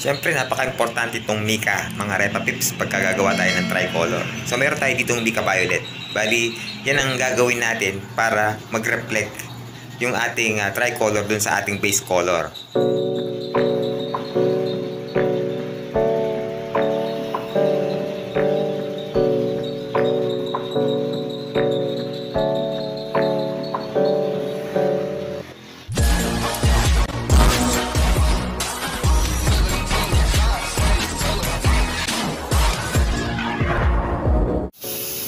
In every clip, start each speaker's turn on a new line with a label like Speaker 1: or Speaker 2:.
Speaker 1: Siyempre, napaka-importante itong Mica, mga Repa Pips, pagkagagawa tayo ng tricolor. So, meron tayo ditong Mica Violet. Bali, yan ang gagawin natin para mag-reflect yung ating tricolor dun sa ating base color.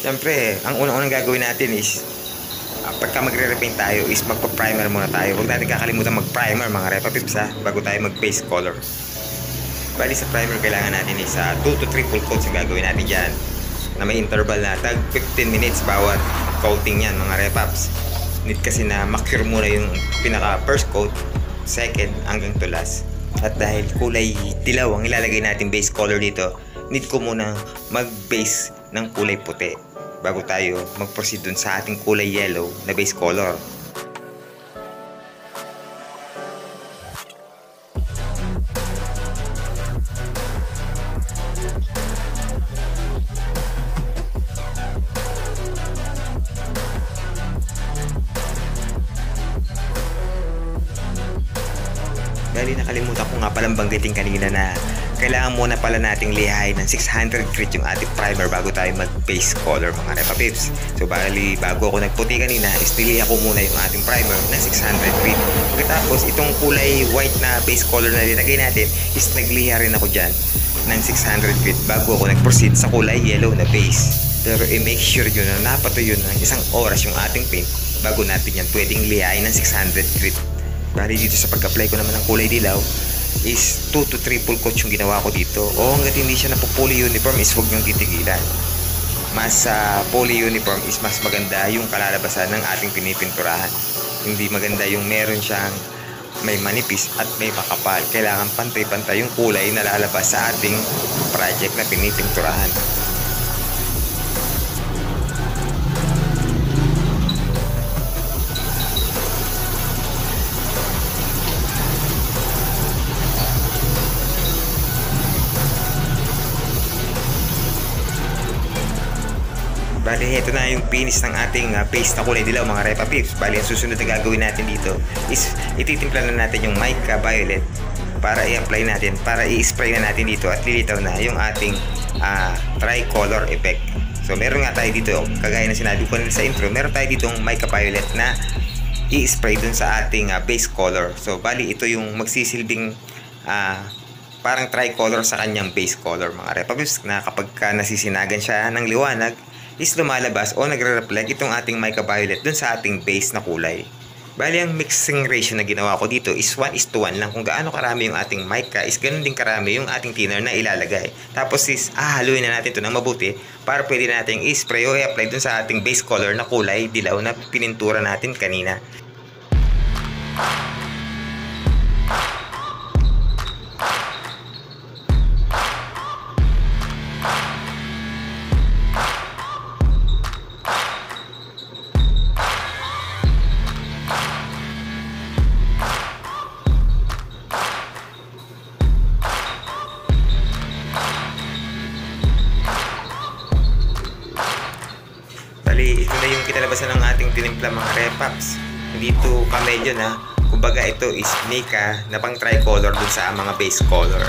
Speaker 1: Siyempre, ang unang-unang gagawin natin is pagka magre-repaint tayo is magpa-primer muna tayo. Huwag natin kakalimutan mag-primer mga Repa Pips bago tayo mag-base color. Bali sa primer kailangan natin is 2 to 3 full coats yung gagawin natin dyan na may interval na tag 15 minutes bawat coating yan mga Repaps. Need kasi na ma-cure muna yung pinaka first coat, second hanggang to last. At dahil kulay dilaw ang ilalagay natin base color dito, need ko muna mag-base ng kulay puti bago tayo mag-proceed dun sa ating kulay yellow na base color. Dahil nakalimutan ko nga palang banggitin kanina na kailangan muna pala nating lihain ng 600 grit yung ating primer bago tayo mag-base color mga Repa Pips. So bali bago ako nagputi kanina is niliha ko muna yung ating primer ng 600 grit. Pagkatapos itong kulay white na base color na nilagay natin is nagliha rin ako dyan ng 600 grit bago ako nag-proceed sa kulay yellow na base. Pero i-make sure yun na napatuyo ng isang oras yung ating paint bago natin yan pwedeng lihain ng 600 grit. Bali dito sa pag-apply ko naman ng kulay dilaw is 2 to 3 full coats yung ginawa ko dito. O hanggat hindi siya napupuli uniform is huwag niyong titigilan. Mas poly uniform is mas maganda yung kalalabasan ng ating pinipinturahan. Hindi maganda yung meron siyang may manipis at may makapal. Kailangan pantay-pantay yung kulay na lalabas sa ating project na pinipinturahan. Bali, ito na yung finish ng ating base na kulay dilaw mga Repa Pips. Bali, ang susunod na gagawin natin dito is ititimpla na natin yung Mica Violet para i-apply natin, para i-spray na natin dito at lilitaw na yung ating tricolor effect. So, meron nga tayo dito, kagaya na sinabi ko sa intro, meron tayo ditong Mica Violet na i-spray dun sa ating base color. So, bali, ito yung magsisilbing parang tricolor sa kanyang base color mga Repa Pips na kapag nasisinagan siya ng liwanag, is lumalabas o nagre-reflect itong ating Mica Violet dun sa ating base na kulay. Bali, ang mixing ratio na ginawa ko dito is 1:1 lang. Kung gaano karami yung ating mica is ganun din karami yung ating thinner na ilalagay. Tapos is haluin na natin ito ng mabuti para pwede natin i-spray o i-apply dun sa ating base color na kulay dilaw na pinintura natin kanina. Ito na yung kinalabasan ng ating tinimpla mga Repaps. Hindi ito kamedyo na. Kumbaga ito is Mica na pang tricolor dun sa mga base color.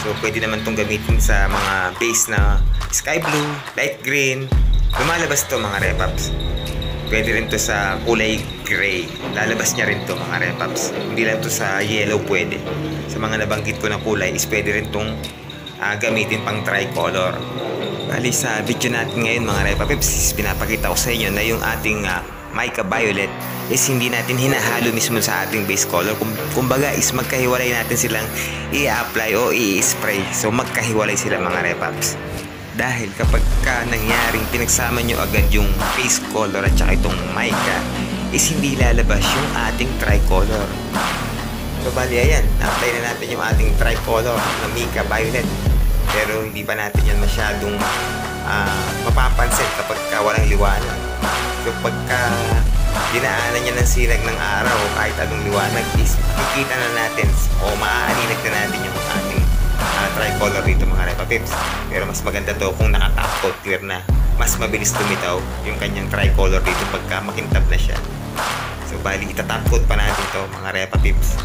Speaker 1: So pwede naman itong gamitin sa mga base na sky blue, light green. Lumalabas ito mga Repaps. Pwede rin ito sa kulay gray. Lalabas niya rin ito mga Repaps. Hindi lang ito sa yellow pwede. Sa mga nabanggit ko na kulay is pwede rin itong gamitin pang tricolor. Bali sa video natin ngayon mga Repa Pips, pinapakita ko sa inyo na yung ating Mica Violet is hindi natin hinahalo mismo sa ating base color. Kumbaga is magkahiwalay natin silang i-apply o i-spray. So magkahiwalay sila mga Repa Pips. Dahil kapag nangyaring pinagsama nyo agad yung base color at saka itong mica is hindi lalabas yung ating tricolor. So bali ayan, na-apply na natin yung ating tricolor na Mica Violet. Pero hindi pa natin yan masyadong mapapansin kapag walang liwanag. So pagka dinaanan niya ng sinag ng araw o kahit anong liwanag is makikita na natin o maaaninag na natin yung ating tricolor dito mga Repa Pips. Pero mas maganda to kung naka-top coat clear na. Mas mabilis lumitaw yung kanyang tricolor dito pagka makintab na siya. So bali itatop coat pa natin to mga Repa Pips.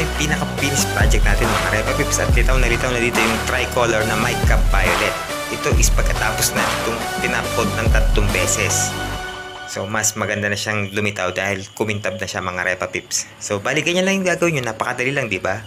Speaker 1: Yung pinaka-finish project natin mga Repa Pips, at litaw na dito yung tricolor na Mic Cap Violet. Ito is pagkatapos na itong tinapod ng 3 beses. So mas maganda na siyang lumitaw dahil kumintab na siya mga Repa Pips. So bali ganyan lang yung gagawin nyo, napakadali lang, di ba?